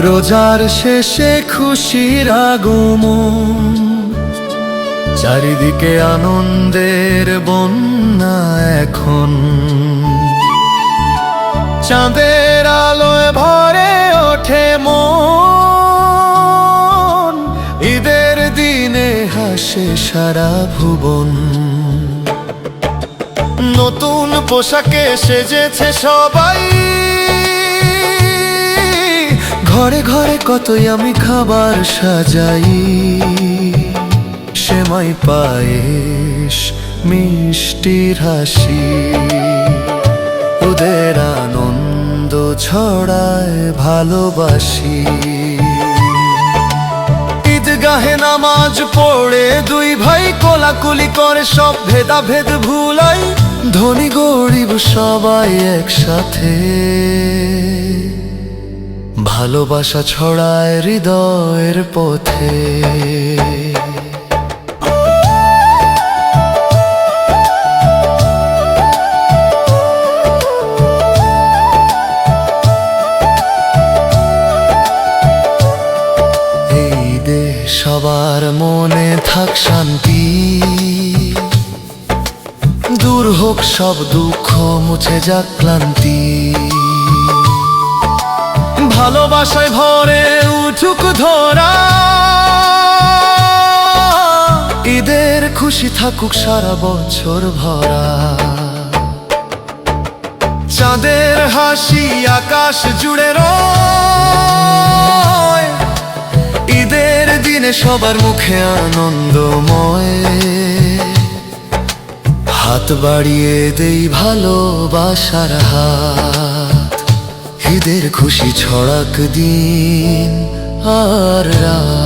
রোজার শেষে খুশির আগমন, চারিদিকে আনন্দের বন্যা এখন। চাঁদের আলোয় ভরে ওঠে মন, ঈদের দিনে হাসে সারা ভুবন। নতুন পোশাকে সেজেছে সবাই, ঘরে ঘরে কতই আমি খাবার সাজাই। সেমাই পায়েস মিষ্টির হাসি, ওদের আনন্দ ছড়ায় ভালোবাসি। ঈদগাহে নামাজ পড়ে দুই ভাই কোলাকুলি করে সব ভেদাভেদ ভুলাই। ধনী গরিব সবাই একসাথে, ভালোবাসা ছড়ায় হৃদয়ের পথে। এই দেশ সবার মনে থাক শান্তি, দূর হোক সব দুঃখ মুছে যাক ক্লান্তি। ভালোবাসায় ভরে উঠুক ধরা, ঈদের খুশি থাকুক সারা বছর ভরা। চাঁদের হাসি আকাশ জুড়ে রয়, ঈদের দিনে সবার মুখে আনন্দময়। হাত বাড়িয়ে দেই ভালোবাসার হাত, ঈদের খুশি ছড়াক দিন আর রাত।